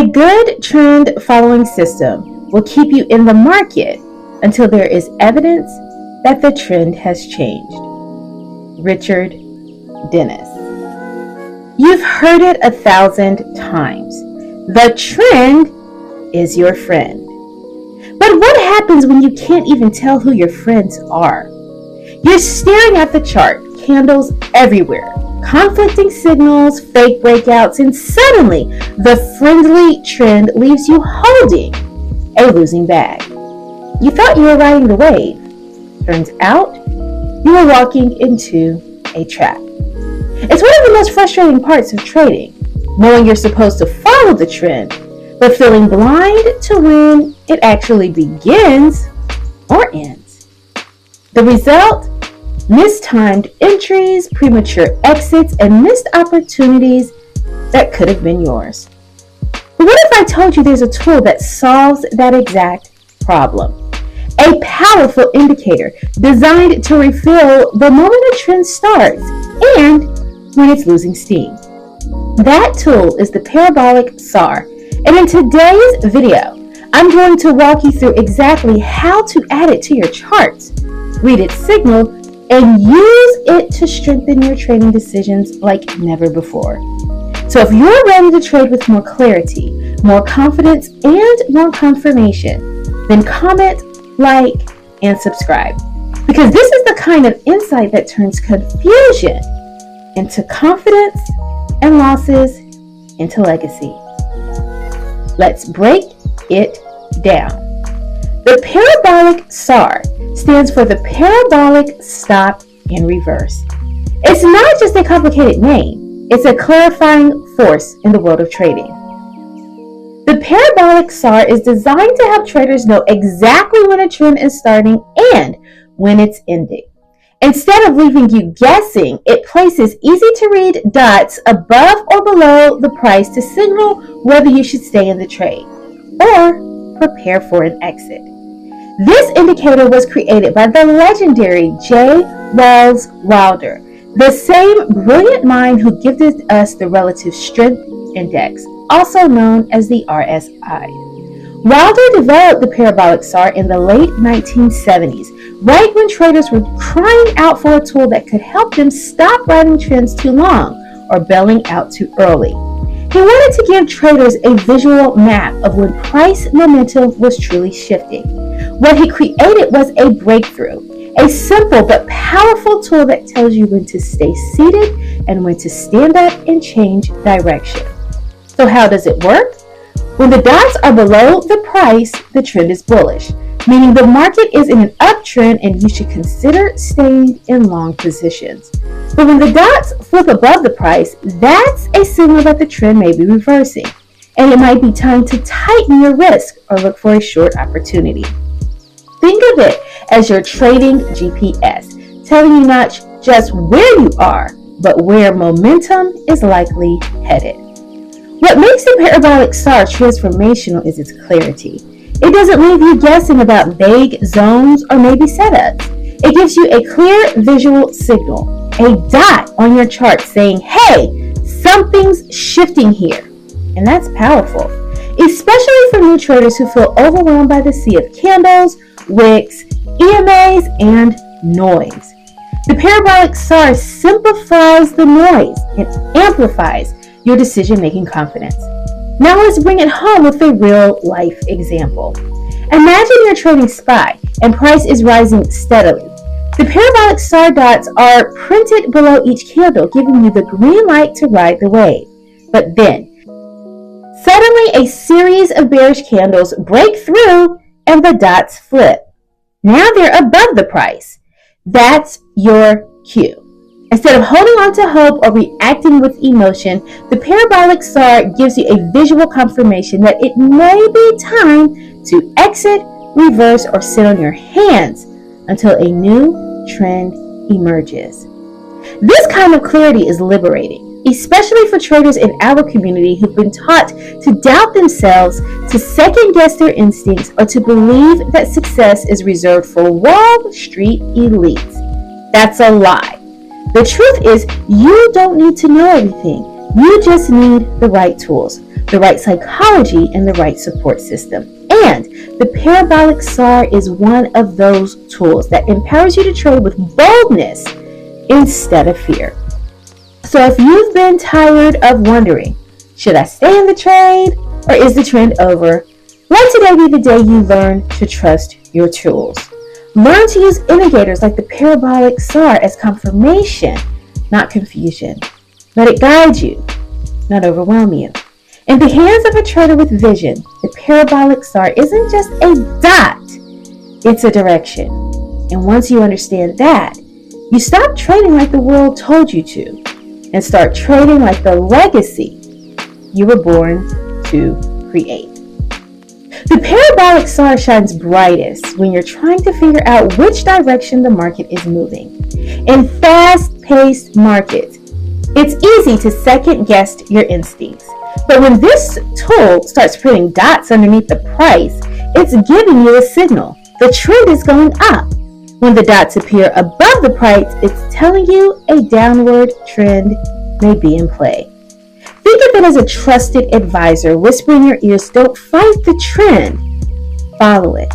A good trend following system will keep you in the market until there is evidence that the trend has changed. Richard Dennis. You've heard it 1,000 times. The trend is your friend. But what happens when you can't even tell who your friends are? You're staring at the chart, candles everywhere, conflicting signals, fake breakouts, and suddenly the friendly trend leaves you holding a losing bag. You thought you were riding the wave. Turns out you were walking into a trap. It's one of the most frustrating parts of trading, knowing you're supposed to follow the trend, but feeling blind to when it actually begins or ends. The result? Mistimed entries, premature exits, and missed opportunities that could have been yours. But what if I told you there's a tool that solves that exact problem? A powerful indicator designed to reveal the moment a trend starts and when it's losing steam. That tool is the Parabolic SAR, and in today's video, I'm going to walk you through exactly how to add it to your charts, read its signal, and use it to strengthen your trading decisions like never before. So if you're ready to trade with more clarity, more confidence, and more confirmation, then comment, like, and subscribe. Because this is the kind of insight that turns confusion into confidence and losses into legacy. Let's break it down. The Parabolic SAR stands for the Parabolic Stop in Reverse. It's not just a complicated name, it's a clarifying force in the world of trading. The Parabolic SAR is designed to help traders know exactly when a trend is starting and when it's ending. Instead of leaving you guessing, it places easy-to-read dots above or below the price to signal whether you should stay in the trade or prepare for an exit. This indicator was created by the legendary J. Wells Wilder, the same brilliant mind who gifted us the Relative Strength Index, also known as the RSI. Wilder developed the Parabolic SAR in the late 1970s, right when traders were crying out for a tool that could help them stop riding trends too long or bailing out too early. He wanted to give traders a visual map of when price momentum was truly shifting. What he created was a breakthrough, a simple but powerful tool that tells you when to stay seated and when to stand up and change direction. So how does it work? When the dots are below the price, the trend is bullish, meaning the market is in an uptrend and you should consider staying in long positions. But when the dots flip above the price, that's a signal that the trend may be reversing, and it might be time to tighten your risk or look for a short opportunity. Think of it as your trading GPS, telling you not just where you are, but where momentum is likely headed. What makes the Parabolic SAR transformational is its clarity. It doesn't leave you guessing about vague zones or maybe setups. It gives you a clear visual signal, a dot on your chart saying, hey, something's shifting here. And that's powerful, especially for new traders who feel overwhelmed by the sea of candles, wicks, EMAs, and noise. The Parabolic SAR simplifies the noise and amplifies your decision-making confidence. Now let's bring it home with a real-life example. Imagine you're trading SPY and price is rising steadily. The parabolic SAR dots are printed below each candle, giving you the green light to ride the wave. But then, suddenly a series of bearish candles break through and the dots flip. Now they're above the price. That's your cue. Instead of holding on to hope or reacting with emotion, the parabolic SAR gives you a visual confirmation that it may be time to exit, reverse, or sit on your hands until a new trend emerges. This kind of clarity is liberating, especially for traders in our community who've been taught to doubt themselves, to second guess their instincts, or to believe that success is reserved for Wall Street elites. That's a lie. The truth is, you don't need to know everything. You just need the right tools, the right psychology, and the right support system. And the parabolic SAR is one of those tools that empowers you to trade with boldness instead of fear. So if you've been tired of wondering, should I stay in the trade or is the trend over? Let today be the day you learn to trust your tools. Learn to use indicators like the parabolic SAR as confirmation, not confusion. Let it guide you, not overwhelm you. In the hands of a trader with vision, the parabolic SAR isn't just a dot, it's a direction. And once you understand that, you stop trading like the world told you to and start trading like the legacy you were born to create. The parabolic SAR shines brightest when you're trying to figure out which direction the market is moving. In fast-paced markets, it's easy to second-guess your instincts. But when this tool starts putting dots underneath the price, it's giving you a signal. The trend is going up. When the dots appear above the price, it's telling you a downward trend may be in play. Think of it as a trusted advisor whispering in your ears, don't fight the trend, follow it.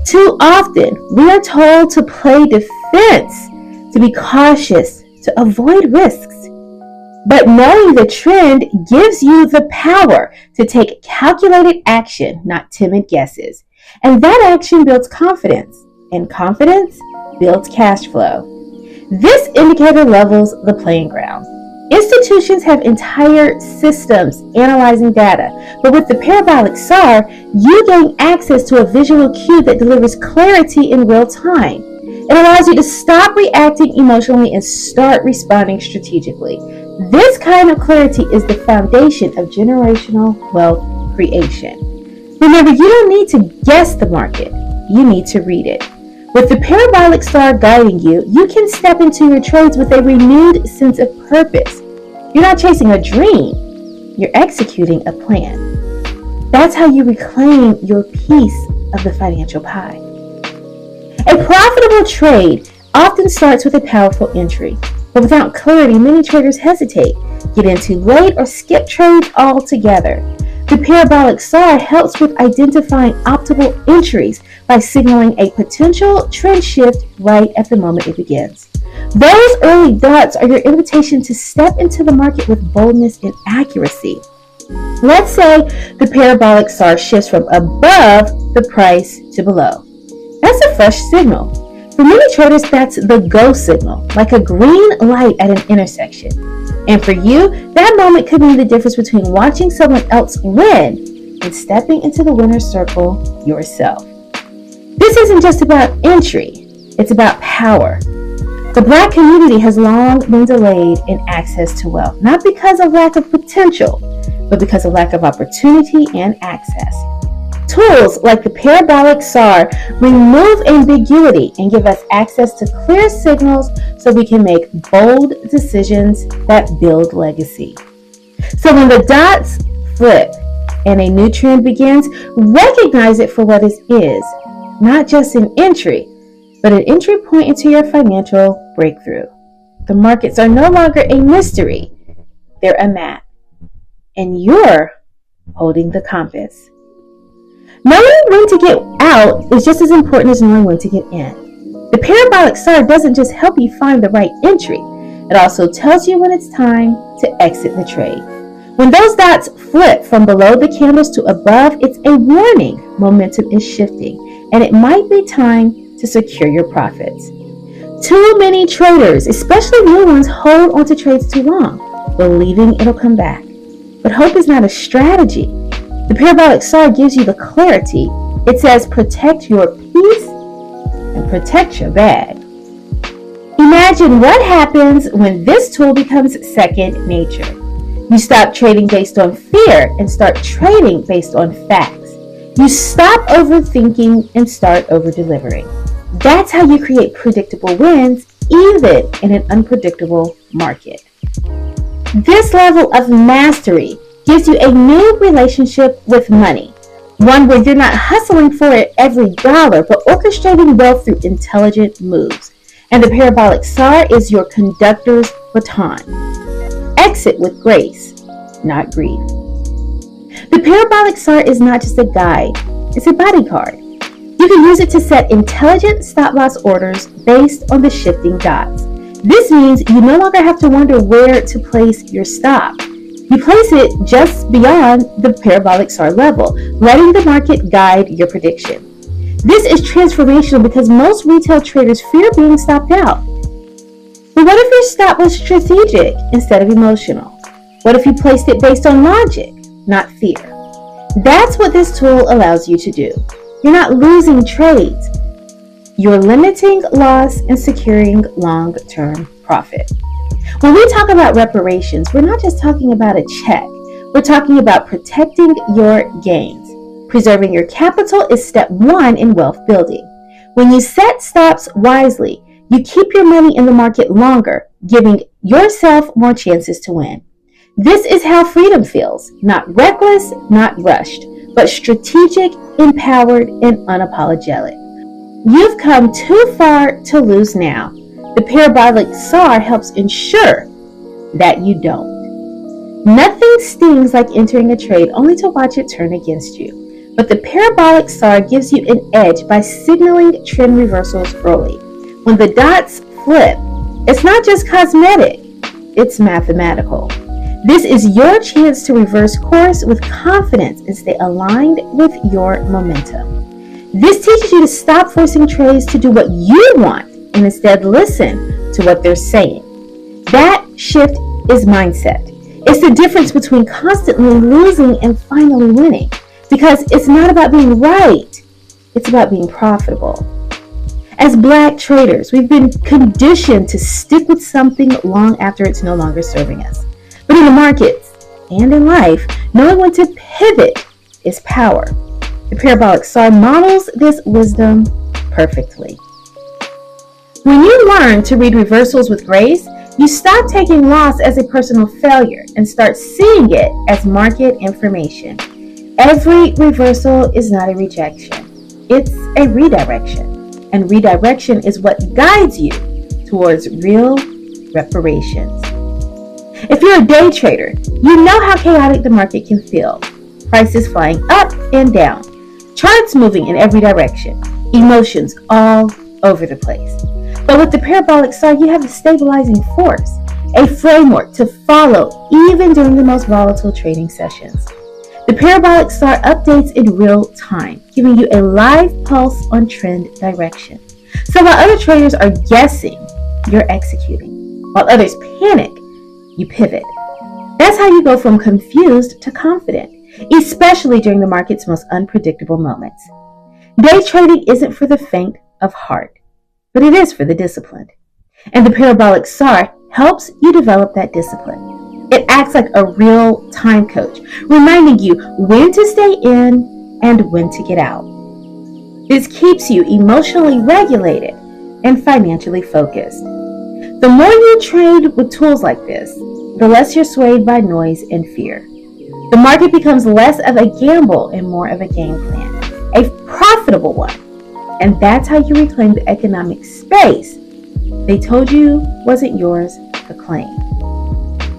Too often, we are told to play defense, to be cautious, to avoid risks. But knowing the trend gives you the power to take calculated action, not timid guesses. And that action builds confidence, and confidence builds cash flow. This indicator levels the playing ground. Institutions have entire systems analyzing data, but with the parabolic SAR, you gain access to a visual cue that delivers clarity in real time. It allows you to stop reacting emotionally and start responding strategically. This kind of clarity is the foundation of generational wealth creation. Remember, you don't need to guess the market, you need to read it. With the parabolic SAR guiding you, you can step into your trades with a renewed sense of purpose. You're not chasing a dream, you're executing a plan. That's how you reclaim your piece of the financial pie. A profitable trade often starts with a powerful entry, but without clarity, many traders hesitate, get in too late, or skip trades altogether. The parabolic SAR helps with identifying optimal entries by signaling a potential trend shift right at the moment it begins. Those early dots are your invitation to step into the market with boldness and accuracy. Let's say the parabolic SAR shifts from above the price to below. That's a fresh signal. For many traders, that's the go signal, like a green light at an intersection. And for you, that moment could mean the difference between watching someone else win and stepping into the winner's circle yourself. This isn't just about entry, it's about power. The Black community has long been delayed in access to wealth, not because of lack of potential, but because of lack of opportunity and access. Tools like the parabolic SAR remove ambiguity and give us access to clear signals so we can make bold decisions that build legacy. So when the dots flip and a new trend begins, recognize it for what it is, not just an entry, but an entry point into your financial breakthrough. The markets are no longer a mystery, they're a map, and you're holding the compass. Knowing when to get out is just as important as knowing when to get in. The parabolic SAR doesn't just help you find the right entry, it also tells you when it's time to exit the trade. When those dots flip from below the candles to above, it's a warning momentum is shifting, and it might be time to secure your profits. Too many traders, especially new ones, hold onto trades too long, believing it'll come back. But hope is not a strategy. The Parabolic SAR gives you the clarity. It says protect your peace and protect your bag. Imagine what happens when this tool becomes second nature. You stop trading based on fear and start trading based on facts. You stop overthinking and start over-delivering. That's how you create predictable wins, even in an unpredictable market. This level of mastery gives you a new relationship with money, one where you're not hustling for it every dollar, but orchestrating wealth through intelligent moves. And the Parabolic SAR is your conductor's baton. Exit with grace, not grief. The Parabolic SAR is not just a guide, it's a bodyguard. You can use it to set intelligent stop-loss orders based on the shifting dots. This means you no longer have to wonder where to place your stop. You place it just beyond the Parabolic SAR level, letting the market guide your prediction. This is transformational because most retail traders fear being stopped out. But what if your stop was strategic instead of emotional? What if you placed it based on logic, not fear? That's what this tool allows you to do. You're not losing trades. You're limiting loss and securing long-term profit. When we talk about reparations, we're not just talking about a check. We're talking about protecting your gains. Preserving your capital is step one in wealth building. When you set stops wisely, you keep your money in the market longer, giving yourself more chances to win. This is how freedom feels, not reckless, not rushed, but strategic, empowered, and unapologetic. You've come too far to lose now. The Parabolic SAR helps ensure that you don't. Nothing stings like entering a trade only to watch it turn against you. But the Parabolic SAR gives you an edge by signaling trend reversals early. When the dots flip, it's not just cosmetic, it's mathematical. This is your chance to reverse course with confidence and stay aligned with your momentum. This teaches you to stop forcing trades to do what you want and instead listen to what they're saying. That shift is mindset. It's the difference between constantly losing and finally winning, because it's not about being right, it's about being profitable. As Black traders, we've been conditioned to stick with something long after it's no longer serving us. But in the markets and in life, knowing when to pivot is power. The Parabolic SAR models this wisdom perfectly. When you learn to read reversals with grace, you stop taking loss as a personal failure and start seeing it as market information. Every reversal is not a rejection. It's a redirection. And redirection is what guides you towards real reparations. If you're a day trader, you know how chaotic the market can feel. Prices flying up and down. Charts moving in every direction. Emotions all over the place. But with the Parabolic SAR, you have a stabilizing force, a framework to follow even during the most volatile trading sessions. The Parabolic SAR updates in real time, giving you a live pulse on trend direction. So while other traders are guessing, you're executing. While others panic, you pivot. That's how you go from confused to confident, especially during the market's most unpredictable moments. Day trading isn't for the faint of heart, but it is for the disciplined. And the Parabolic SAR helps you develop that discipline. It acts like a real time coach, reminding you when to stay in and when to get out. This keeps you emotionally regulated and financially focused. The more you trade with tools like this, the less you're swayed by noise and fear. The market becomes less of a gamble and more of a game plan, a profitable one. And that's how you reclaim the economic space they told you wasn't yours to claim.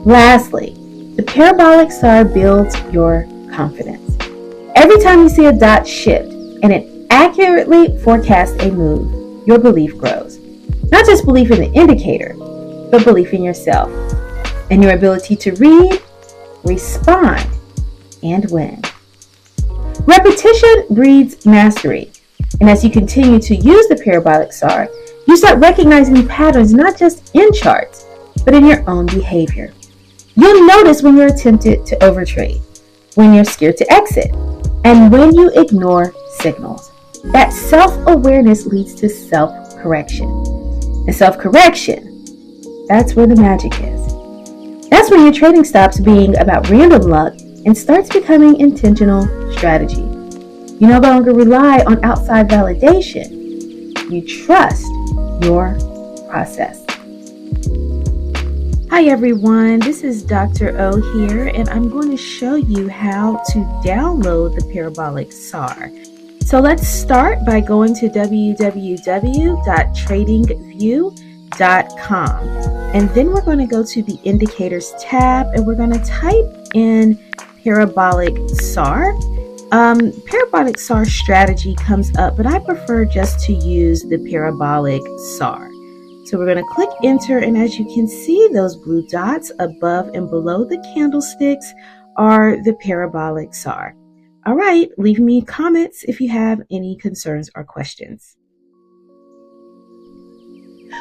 Lastly, the Parabolic SAR builds your confidence. Every time you see a dot shift and it accurately forecasts a move, your belief grows. Not just belief in the indicator, but belief in yourself and your ability to read, respond, and win. Repetition breeds mastery. And as you continue to use the Parabolic SAR, You start recognizing patterns not just in charts, but in your own behavior. You'll notice when you're tempted to overtrade, when you're scared to exit, and when you ignore signals. That self-awareness leads to self-correction. And self-correction, that's where the magic is. That's when your trading stops being about random luck and starts becoming intentional strategy. You no longer rely on outside validation. You trust your process. Hi everyone, this is Dr. O here, and I'm going to show you how to download the Parabolic SAR. So let's start by going to www.tradingview.com, and then we're going to go to the Indicators tab, and we're going to type in Parabolic SAR. Parabolic SAR strategy comes up, but I prefer just to use the Parabolic SAR. So we're going to click enter, and as you can see, those blue dots above and below the candlesticks are the Parabolic SAR. All right, leave me comments if you have any concerns or questions.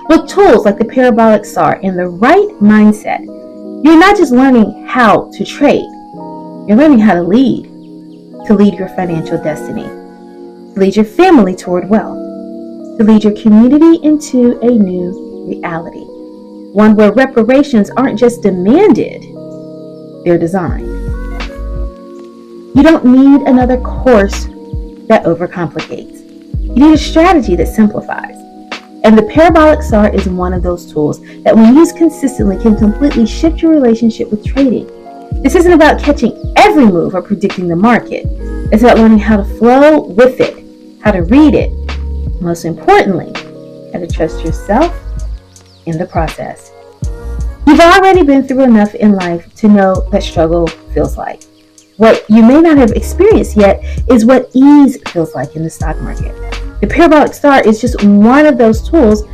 With tools like the Parabolic SAR in the right mindset, you're not just learning how to trade, you're learning how to lead your financial destiny, to lead your family toward wealth, to lead your community into a new reality, one where reparations aren't just demanded, they're designed. You don't need another course that overcomplicates. You need a strategy that simplifies. And the Parabolic SAR is one of those tools that, when used consistently, can completely shift your relationship with trading. This isn't about catching every move or predicting the market. It's about learning how to flow with it, how to read it, most importantly, how to trust yourself in the process. You've already been through enough in life to know what struggle feels like. What you may not have experienced yet is what ease feels like in the stock market. The Parabolic SAR is just one of those tools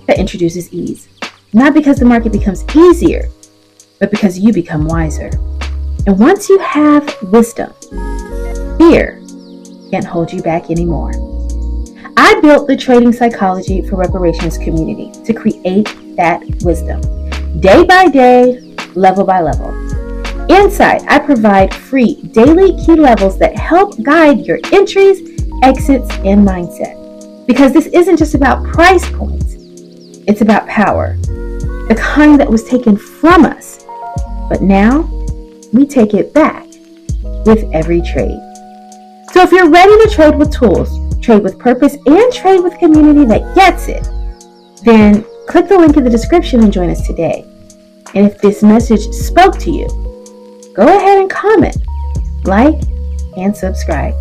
that introduces ease. Not because the market becomes easier, but because you become wiser. And once you have wisdom, fear can't hold you back anymore. I built the Trading Psychology for Reparations community to create that wisdom, day by day, level by level. Inside, I provide free daily key levels that help guide your entries, exits, and mindset. Because this isn't just about price points, it's about power. The kind that was taken from us, but now we take it back with every trade. So if you're ready to trade with tools, trade with purpose, and trade with a community that gets it, then click the link in the description and join us today. And if this message spoke to you, go ahead and comment, like, and subscribe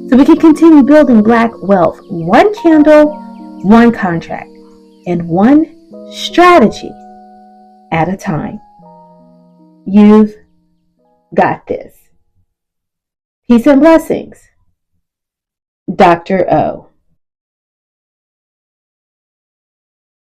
so we can continue building Black wealth, one candle, one contract, and one strategy at a time. You've got this. Peace and blessings. Dr. O.